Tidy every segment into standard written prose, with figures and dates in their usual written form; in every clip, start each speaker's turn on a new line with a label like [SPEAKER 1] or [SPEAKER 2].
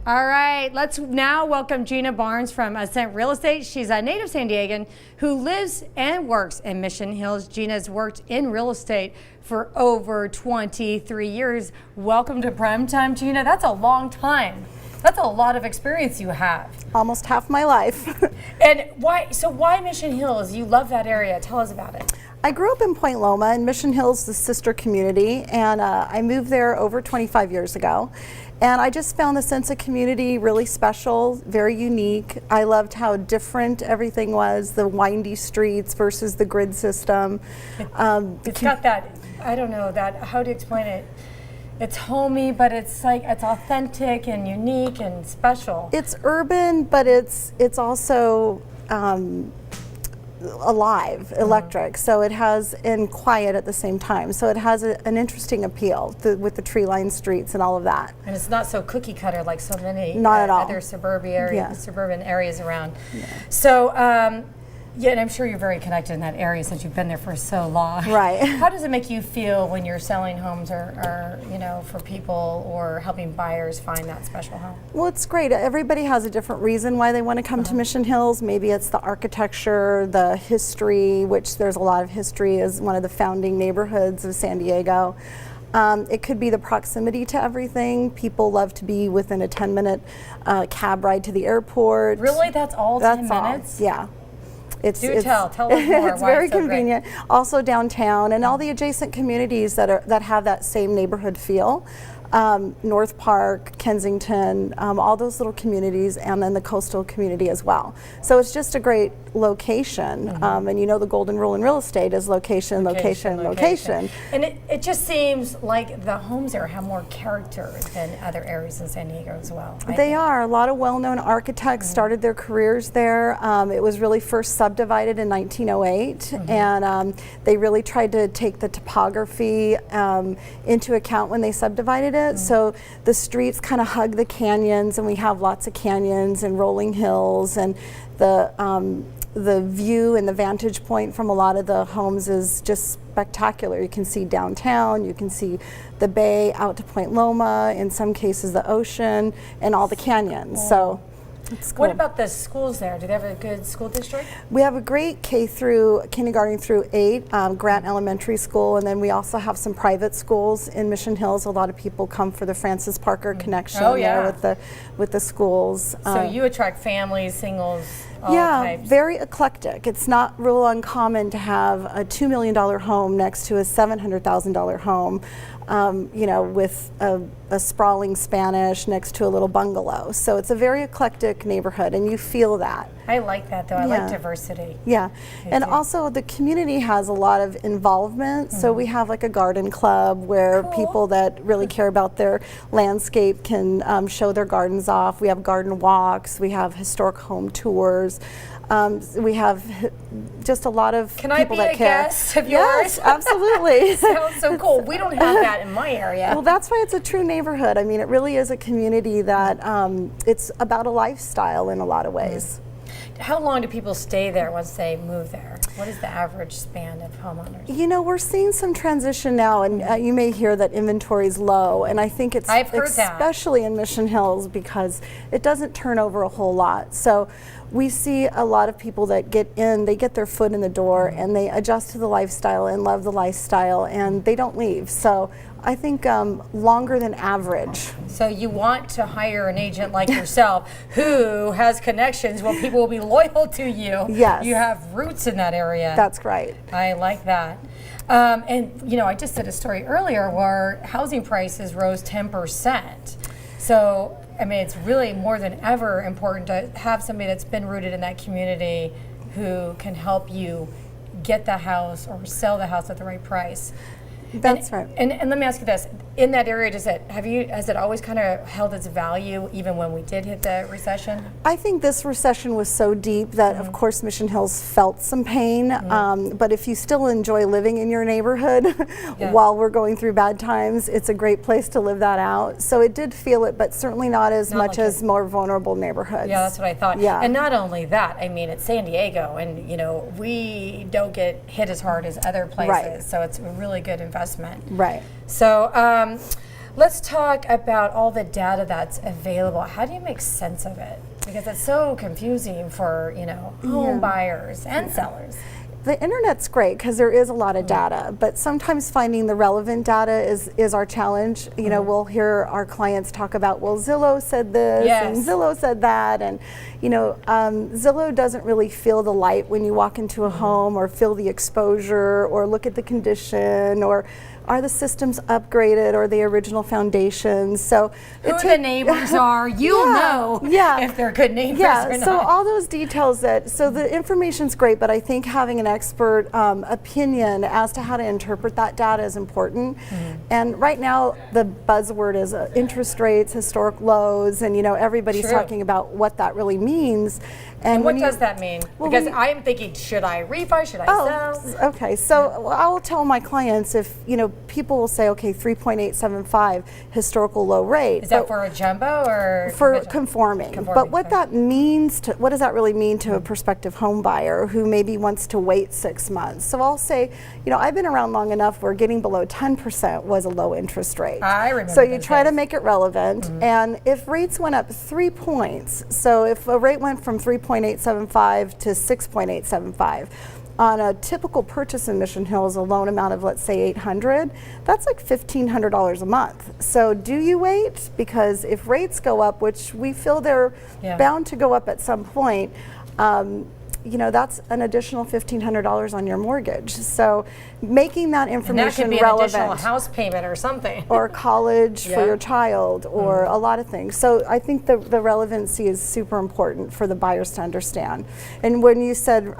[SPEAKER 1] All right, let's now welcome Gina Barnes from Ascent Real Estate. She's a native San Diegan who lives and works in Mission Hills. Gina's worked in real estate for over 23 years. Welcome to Primetime, Gina. That's a long time. That's a lot of experience you have.
[SPEAKER 2] Almost half my life.
[SPEAKER 1] And why Mission Hills? You love that area. Tell us about it.
[SPEAKER 2] I grew up in Point Loma, and Mission Hills, the sister community, and I moved there over 25 years ago. And I just found the sense of community really special, very unique. I loved how different everything was, the windy streets versus the grid system.
[SPEAKER 1] It's got that, I don't know, how to explain it? It's homey, but it's authentic and unique and special.
[SPEAKER 2] It's urban, but it's also alive, electric, so it has, and quiet at the same time, so it has an interesting appeal with the tree-lined streets and all of that.
[SPEAKER 1] And it's not so cookie cutter like so many
[SPEAKER 2] not at all.
[SPEAKER 1] Other suburban areas around.
[SPEAKER 2] Yeah.
[SPEAKER 1] So yeah, and I'm sure you're very connected in that area since you've been there for so long.
[SPEAKER 2] Right.
[SPEAKER 1] How does it make you feel when you're selling homes or for people or helping buyers find that special home?
[SPEAKER 2] Well, it's great. Everybody has a different reason why they want to come to Mission Hills. Maybe it's the architecture, the history, which there's a lot of history as one of the founding neighborhoods of San Diego. It could be the proximity to everything. People love to be within a 10-minute cab ride to the airport.
[SPEAKER 1] Really? That's all 10
[SPEAKER 2] All.
[SPEAKER 1] minutes?
[SPEAKER 2] Yeah.
[SPEAKER 1] Tell us more.
[SPEAKER 2] It's very
[SPEAKER 1] so
[SPEAKER 2] convenient.
[SPEAKER 1] Great.
[SPEAKER 2] Also downtown and all the adjacent communities that have that same neighborhood feel. North Park, Kensington, all those little communities, and then the coastal community as well. So it's just a great location. And you know the golden rule in real estate is location, location, location.
[SPEAKER 1] And it just seems like the homes there have more character than other areas in San Diego as well.
[SPEAKER 2] They are. A lot of well-known architects started their careers there. It was really first subdivided in 1908, and they really tried to take the topography into account when they subdivided it. So the streets kind of hug the canyons, and we have lots of canyons and rolling hills, and the view and the vantage point from a lot of the homes is just spectacular. You can see downtown, you can see the bay out to Point Loma, in some cases the ocean, and all the canyons. So it's cool.
[SPEAKER 1] What about the schools there? Do they have a good school district?
[SPEAKER 2] We have a great kindergarten through 8, Grant Elementary School, and then we also have some private schools in Mission Hills. A lot of people come for the Francis Parker connection there with the schools.
[SPEAKER 1] So you attract families, singles, all types.
[SPEAKER 2] Very eclectic. It's not real uncommon to have a $2 million home next to a $700,000 home. With a sprawling Spanish next to a little bungalow. So it's a very eclectic neighborhood, and you feel that.
[SPEAKER 1] I like that, though. I like diversity.
[SPEAKER 2] Yeah, and also the community has a lot of involvement. So we have like a garden club where people that really care about their landscape can show their gardens off. We have garden walks. We have historic home tours. We have just a lot of people that care.
[SPEAKER 1] Can I be a guest of yours?
[SPEAKER 2] Yes, absolutely.
[SPEAKER 1] Sounds so cool. We don't have that in my area.
[SPEAKER 2] Well, that's why it's a true neighborhood. I mean, it really is a community that it's about a lifestyle in a lot of ways.
[SPEAKER 1] How long do people stay there once they move there? What is the average span of homeowners?
[SPEAKER 2] You know, we're seeing some transition now, and you may hear that inventory is low, and I think it's especially in Mission Hills because it doesn't turn over a whole lot. So we see a lot of people that they get their foot in the door, and they adjust to the lifestyle and love the lifestyle, and they don't leave. So I think longer than average.
[SPEAKER 1] So you want to hire an agent like yourself who has connections where people will be loyal to you.
[SPEAKER 2] Yes.
[SPEAKER 1] You have roots in that area.
[SPEAKER 2] That's right.
[SPEAKER 1] I like that. And I just did a story earlier where housing prices rose 10%. So, I mean, it's really more than ever important to have somebody that's been rooted in that community who can help you get the house or sell the house at the right price.
[SPEAKER 2] That's right.
[SPEAKER 1] And let me ask you this: in that area, has it always kind of held its value even when we did hit the recession?
[SPEAKER 2] I think this recession was so deep that, of course, Mission Hills felt some pain. But if you still enjoy living in your neighborhood while we're going through bad times, it's a great place to live that out. So it did feel it, but certainly not as much as more vulnerable neighborhoods.
[SPEAKER 1] Yeah, that's what I thought.
[SPEAKER 2] Yeah.
[SPEAKER 1] And not only that, I mean, it's San Diego, and we don't get hit as hard as other places.
[SPEAKER 2] Right.
[SPEAKER 1] So it's a really good investment.
[SPEAKER 2] Right.
[SPEAKER 1] So Let's talk about all the data that's available. How do you make sense of it? Because it's so confusing for, home buyers and sellers.
[SPEAKER 2] The internet's great because there is a lot of data, but sometimes finding the relevant data is our challenge. We'll hear our clients talk about, well, Zillow said this and Zillow said that, and Zillow doesn't really feel the light when you walk into a home, or feel the exposure, or look at the condition, or are the systems upgraded, or the original foundations? So
[SPEAKER 1] who the neighbors are, you'll know if they're good neighbors or not.
[SPEAKER 2] So all those details so the information's great, but I think having an expert opinion as to how to interpret that data is important. And right now the buzzword is interest rates, historic lows, and everybody's talking about what that really means.
[SPEAKER 1] And what does that mean? Well, because I'm thinking, should I refi? Should I sell?
[SPEAKER 2] Okay, so I will tell my clients, if people will say, okay, 3.875 historical low rate.
[SPEAKER 1] Is that for a jumbo or
[SPEAKER 2] for conforming? But what that means what does that really mean to a prospective home buyer who maybe wants to wait 6 months? So I'll say, I've been around long enough where getting below 10% was a low interest rate.
[SPEAKER 1] I remember.
[SPEAKER 2] So you try to make it relevant, and if rates went up 3 points, so if a rate went from 3.875 to 6.875, on a typical purchase in Mission Hills, a loan amount of, let's say, $800, that's like $1,500 a month. So do you wait? Because if rates go up, which we feel they're bound to go up at some point, that's an additional $1,500 on your mortgage. So making that information relevant.
[SPEAKER 1] And that could be an additional house payment or something.
[SPEAKER 2] Or college for your child, or a lot of things. So I think the relevancy is super important for the buyers to understand. And when you said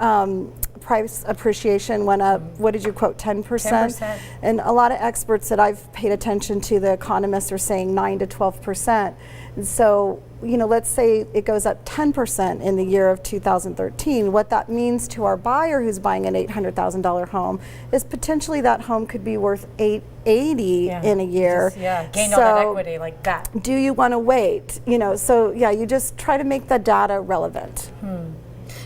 [SPEAKER 2] price appreciation went up, what did you quote, 10%?
[SPEAKER 1] 10%.
[SPEAKER 2] And a lot of experts that I've paid attention to, the economists, are saying 9 to 12%. And so, let's say it goes up 10% in the year of 2013. What that means to our buyer who's buying an $800,000 home is potentially that home could be worth $880 in a year.
[SPEAKER 1] Gain all that equity like that.
[SPEAKER 2] Do you want to wait? You just try to make the data relevant.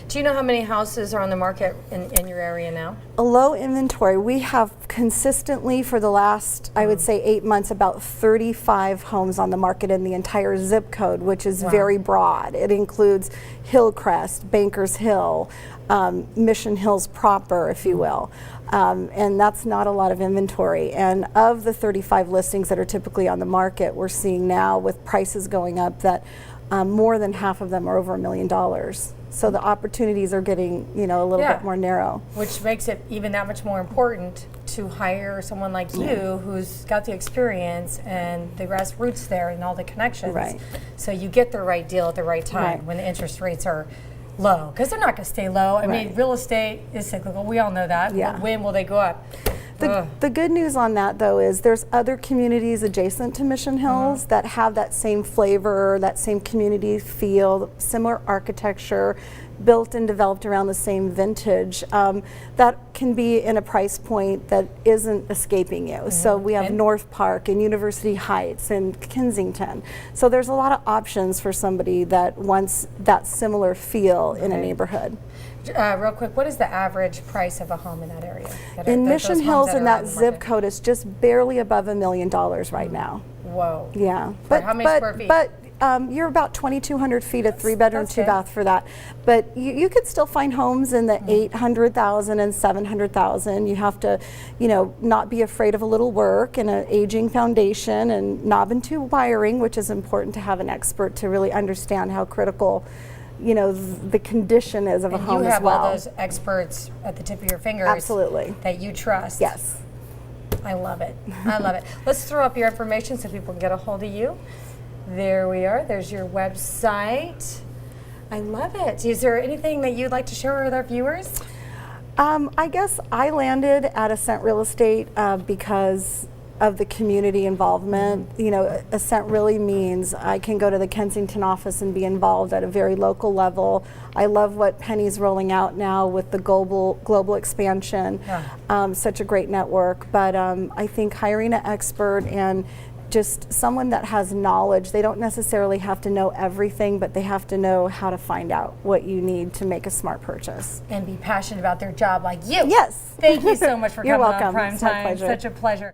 [SPEAKER 1] Do you know how many houses are on the market in your area now?
[SPEAKER 2] A low inventory. We have consistently for the last, I would say, 8 months, about 35 homes on the market in the entire zip code, which is very broad. It includes Hillcrest, Bankers Hill, Mission Hills proper, if you will. And that's not a lot of inventory. And of the 35 listings that are typically on the market, we're seeing now, with prices going up, that more than half of them are over $1 million. So the opportunities are getting, a little bit more narrow.
[SPEAKER 1] Which makes it even that much more important to hire someone like you who's got the experience and the grassroots there and all the connections.
[SPEAKER 2] Right.
[SPEAKER 1] So you get the right deal at the right time when the interest rates are low. Because they're not going to stay low. I mean, real estate is cyclical. We all know that.
[SPEAKER 2] Yeah.
[SPEAKER 1] But when will they go up?
[SPEAKER 2] The good news on that, though, is there's other communities adjacent to Mission Hills that have that same flavor, that same community feel, similar architecture, built and developed around the same vintage, that can be in a price point that isn't escaping you. So we have North Park and University Heights and Kensington. So there's a lot of options for somebody that wants that similar feel in a neighborhood.
[SPEAKER 1] Real quick, what is the average price of a home in that area?
[SPEAKER 2] In Mission Hills, in that zip code, it's just barely above $1 million right now.
[SPEAKER 1] Whoa.
[SPEAKER 2] Yeah.
[SPEAKER 1] But how many square feet?
[SPEAKER 2] But you're about 2,200 feet, a 3-bedroom, 2-bath for that. But you could still find homes in the 800,000 and 700,000. You have to, not be afraid of a little work and an aging foundation and knob and tube wiring, which is important to have an expert to really understand how critical the condition is of a home as well.
[SPEAKER 1] You have all those experts at the tip of your fingers.
[SPEAKER 2] Absolutely.
[SPEAKER 1] That you trust.
[SPEAKER 2] Yes.
[SPEAKER 1] I love it. I love it. Let's throw up your information so people can get a hold of you. There we are. There's your website. I love it. Is there anything that you'd like to share with our viewers?
[SPEAKER 2] I guess I landed at Ascent Real Estate because of the community involvement. Ascent really means I can go to the Kensington office and be involved at a very local level. I love what Penny's rolling out now with the global expansion. Such a great network. But I think hiring an expert and just someone that has knowledge, they don't necessarily have to know everything, but they have to know how to find out what you need to make a smart purchase.
[SPEAKER 1] And be passionate about their job like you.
[SPEAKER 2] Yes.
[SPEAKER 1] Thank you so much for
[SPEAKER 2] You're
[SPEAKER 1] coming
[SPEAKER 2] welcome.
[SPEAKER 1] on Prime
[SPEAKER 2] It's my
[SPEAKER 1] Time.
[SPEAKER 2] pleasure.
[SPEAKER 1] Such a pleasure.